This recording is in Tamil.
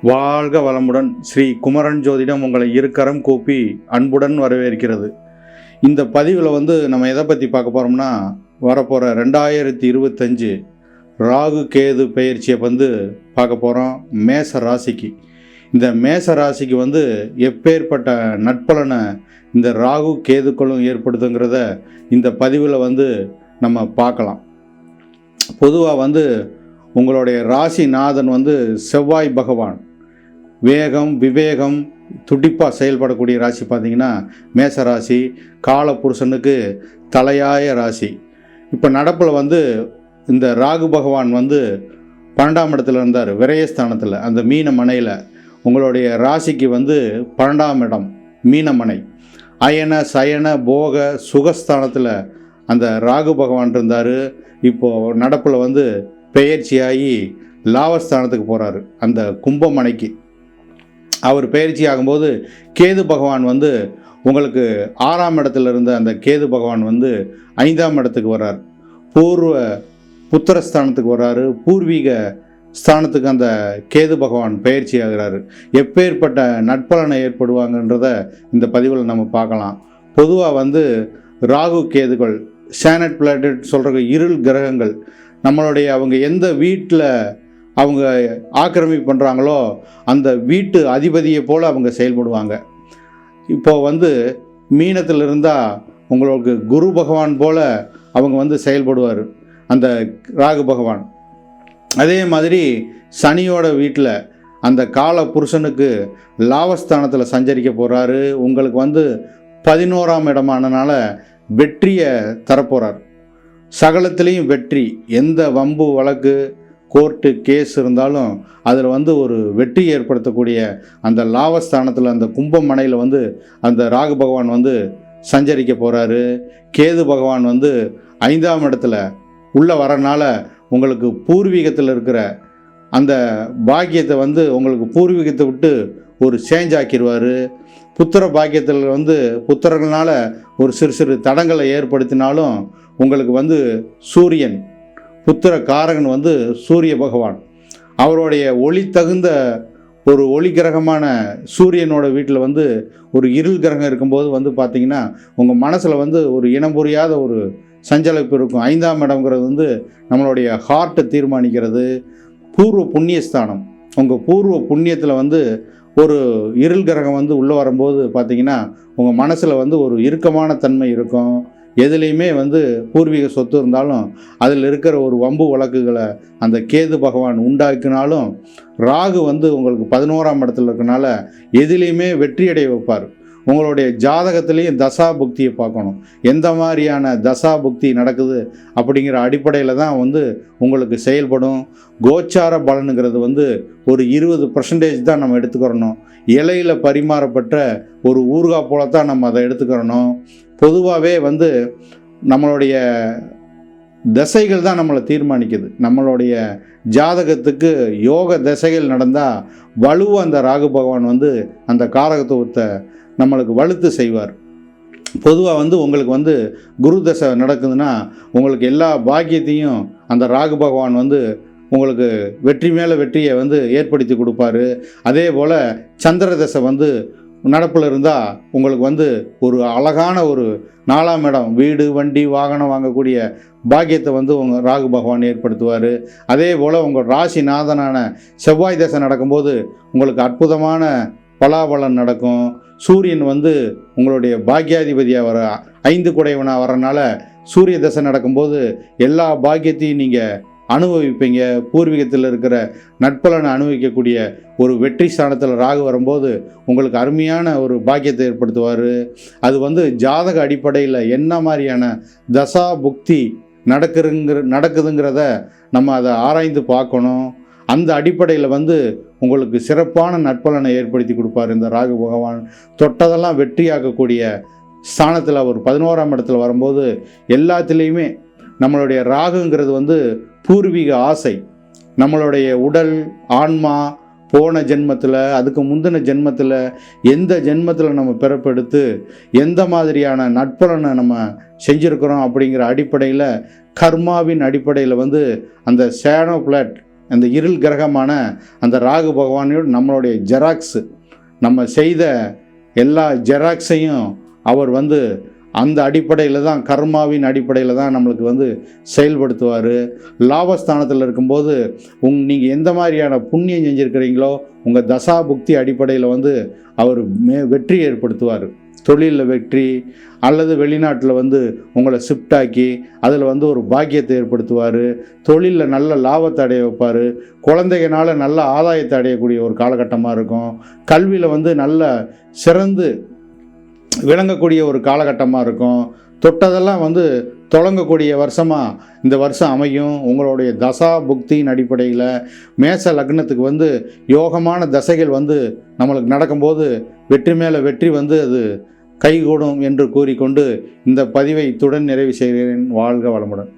வாழ்க வளமுடன். ஸ்ரீ குமரன் ஜோதிடம் உங்களை இருக்கரம் கூப்பி அன்புடன் வரவேற்கிறது. இந்த பதிவில் நம்ம எதை பற்றி பார்க்க போகிறோம்னா, வரப்போகிற 2025 ராகு கேது பெயர்ச்சியை பார்க்க போகிறோம். மேச ராசிக்கு இந்த மேச ராசிக்கு எப்பேற்பட்ட நட்பலனை இந்த ராகு கேதுக்களும் ஏற்படுத்துங்கிறத இந்த பதிவில் நம்ம பார்க்கலாம். பொதுவாக உங்களுடைய ராசிநாதன் செவ்வாய் பகவான் வேகம் விவேகம் துடிப்பாக செயல்படக்கூடிய ராசி பார்த்திங்கன்னா மேச ராசி. காலபுருஷனுக்கு தலையாய ராசி. இப்போ நடப்பில் இந்த ராகு பகவான் 12ஆம் இடத்துல இருந்தார், விரயஸ்தானத்தில், அந்த மீனமனையில். உங்களுடைய ராசிக்கு 12ஆம் இடம் மீனமனை. அயன சயன போக சுகஸ்தானத்தில் அந்த ராகு பகவான் இருந்தார். இப்போது நடப்பில் பெயர்ச்சியாகி லாபஸ்தானத்துக்கு போகிறாரு, அந்த கும்பமனைக்கு. அவர் பயிற்சி ஆகும்போது கேது பகவான் உங்களுக்கு 6ஆம் இடத்துல இருந்த அந்த கேது பகவான் 5ஆம் இடத்துக்கு வர்றார். பூர்வ புத்திரஸ்தானத்துக்கு வர்றாரு. பூர்வீக ஸ்தானத்துக்கு அந்த கேது பகவான் பயிற்சி ஆகிறாரு. எப்பேற்பட்ட நட்பலனை ஏற்படுவாங்கன்றத இந்த பதிவில் நம்ம பார்க்கலாம். பொதுவாக ராகு கேதுகள் சேனட் பிளானட் சொல்கிற இருள் கிரகங்கள் நம்மளுடைய அவங்க எந்த வீட்டில் அவங்க ஆக்கிரமிப்பு பண்ணுறாங்களோ அந்த வீட்டு அதிபதியை போல் அவங்க செயல்படுவாங்க. இப்போது மீனத்தில் இருந்தால் உங்களுக்கு குரு பகவான் போல் அவங்க செயல்படுவார் அந்த ராகு பகவான். அதே மாதிரி சனியோட வீட்டில் அந்த கால புருஷனுக்கு லாபஸ்தானத்தில் சஞ்சரிக்க போகிறாரு. உங்களுக்கு 11ஆம் இடமானனால வெற்றியை தரப்போகிறார். சகலத்திலையும் வெற்றி. எந்த வம்பு வழக்கு கோர்ட்டு கேஸ் இருந்தாலும் அதில் ஒரு வெற்றி ஏற்படுத்தக்கூடிய அந்த லாபஸ்தானத்தில் அந்த கும்பமனையில் அந்த ராகு பகவான் சஞ்சரிக்க போகிறாரு. கேது பகவான் 5ஆம் இடத்துல உள்ளே வரனால உங்களுக்கு பூர்வீகத்தில் இருக்கிற அந்த பாக்கியத்தை உங்களுக்கு பூர்வீகத்தை விட்டு ஒரு சேஞ்ச் ஆக்கிடுவார். புத்திர பாக்கியத்தில் புத்திரர்களால் ஒரு சிறு சிறு தடங்களை ஏற்படுத்தினாலும் உங்களுக்கு சூரியன் புத்திர காரகன் சூரிய பகவான் அவருடைய ஒளி தகுந்த ஒரு ஒளி கிரகமான சூரியனோட வீட்டில் ஒரு இருள் கிரகம் இருக்கும்போது பார்த்திங்கன்னா உங்கள் மனசில் ஒரு இனம் புரியாத ஒரு சஞ்சலப்பு இருக்கும். 5ஆம் இடம்ங்கிறது நம்மளுடைய ஹார்ட்டை தீர்மானிக்கிறது. பூர்வ புண்ணியஸ்தானம். உங்கள் பூர்வ புண்ணியத்தில் ஒரு இருள் கிரகம் உள்ளே வரும்போது பார்த்திங்கன்னா உங்கள் மனசில் ஒரு இறுக்கமான தன்மை இருக்கும். எதுலேயுமே பூர்வீக சொத்து இருந்தாலும் அதில் இருக்கிற ஒரு வம்பு வழக்குகளை அந்த கேது பகவான் உண்டாக்கினாலும் ராகு உங்களுக்கு 11ஆம் இடத்துல இருக்கனால எதுலேயுமே வெற்றியடைய வைப்பார். உங்களுடைய ஜாதகத்திலையும் தசா புக்தியை பார்க்கணும். எந்த மாதிரியான தசா புக்தி நடக்குது அப்படிங்கிற அடிப்படையில் தான் உங்களுக்கு செயல்படும். கோச்சார பலனுங்கிறது ஒரு 20% தான் நம்ம எடுத்துக்கிறணும். இலையில் பரிமாறப்பட்ட ஒரு ஊறுகாய் போல தான் நம்ம அதை எடுத்துக்கிறணும். பொதுவாகவே நம்மளுடைய தசைகள் தான் நம்மளை தீர்மானிக்குது. நம்மளுடைய ஜாதகத்துக்கு யோக தசைகள் நடந்தால் வலுவாக அந்த ராகு பகவான் அந்த காரகத்துவத்தை நம்மளுக்கு வலுத்து செய்வார். பொதுவாக உங்களுக்கு குரு தசை நடக்குதுன்னா உங்களுக்கு எல்லா பாக்கியத்தையும் அந்த ராகு பகவான் உங்களுக்கு வெற்றி மேலே வெற்றியை ஏற்படுத்தி கொடுப்பாரு. அதே போல் சந்திர தசை நடப்பில் இருந்தால் உங்களுக்கு ஒரு அழகான ஒரு 4ஆம் இடம் வீடு வண்டி வாகனம் வாங்கக்கூடிய பாக்கியத்தை உங்கள் ராகு பகவான் ஏற்படுத்துவார். அதே போல் உங்கள் ராசிநாதனான செவ்வாய் தசை நடக்கும்போது உங்களுக்கு அற்புதமான பலாபலன் நடக்கும். சூரியன் உங்களுடைய பாக்கியாதிபதியாக வர 5 குடையவனாக வரனால சூரிய தசை நடக்கும்போது எல்லா பாக்கியத்தையும் நீங்கள் அனுபவிப்பீங்க. பூர்வீகத்தில் இருக்கிற நட்பலனை அனுபவிக்கக்கூடிய ஒரு வெற்றி ஸ்தானத்தில் ராகு வரும்போது உங்களுக்கு அருமையான ஒரு பாக்கியத்தை ஏற்படுத்துவார். அது ஜாதக அடிப்படையில் என்ன மாதிரியான தசா புக்தி நடக்குதுங்கிறத நம்ம அதை ஆராய்ந்து பார்க்கணும். அந்த அடிப்படையில் உங்களுக்கு சிறப்பான நட்பலனை ஏற்படுத்தி கொடுப்பார் இந்த ராகு பகவான். தொட்டதெல்லாம் வெற்றியாக்கக்கூடிய ஸ்தானத்தில் அவர் 11ஆம் இடத்துல வரும்போது எல்லாத்துலேயுமே நம்மளுடைய ராகுங்கிறது பூர்வீக ஆசை. நம்மளுடைய உடல் ஆன்மா போன ஜென்மத்தில் அதுக்கு முந்தின ஜென்மத்தில் எந்த ஜென்மத்தில் நம்ம பிறப்பெடுத்து எந்த மாதிரியான நட்பலனை நம்ம செஞ்சுருக்கிறோம் அப்படிங்கிற அடிப்படையில் கர்மாவின் அடிப்படையில் அந்த சேனோ பிளாட் அந்த இருள் கிரகமான அந்த ராகு பகவானோட நம்மளுடைய ஜெராக்ஸு, நம்ம செய்த எல்லா ஜெராக்ஸையும் அவர் வந்து அந்த அடிப்படையில் தான், கர்மாவின் அடிப்படையில் தான் நம்மளுக்கு வந்து செயல்படுத்துவார். லாபஸ்தானத்தில் இருக்கும்போது நீங்கள் எந்த மாதிரியான புண்ணியம் செஞ்சுருக்கிறீங்களோ உங்கள் தசா புக்தி அடிப்படையில் வந்து அவர் வெற்றி ஏற்படுத்துவார். தொழிலில் வெற்றி, அல்லது வெளிநாட்டில் வந்து உங்களை ஷிஃப்ட் ஆக்கி அதில் வந்து ஒரு பாக்கியத்தை ஏற்படுத்துவார். தொழிலில் நல்ல லாபத்தை அடைய வைப்பார். குழந்தைகளால் நல்ல ஆதாயத்தை அடையக்கூடிய ஒரு காலகட்டமாக இருக்கும். கல்வியில் வந்து நல்ல சிறந்து விளங்கக்கூடிய ஒரு காலகட்டமாக இருக்கும். தொட்டதெல்லாம் வந்து தொடங்கக்கூடிய வருஷமாக இந்த வருஷம் அமையும். உங்களுடைய தசா புக்தியின் அடிப்படையில் மேச லக்னத்துக்கு வந்து யோகமான தசைகள் வந்து நம்மளுக்கு நடக்கும்போது வெற்றி மேலே வெற்றி வந்து அது கைகூடும் என்று கூறிக்கொண்டு இந்த பதிவை இத்துடன் நிறைவு செய்கிறேன். வாழ்க வளமுடன்.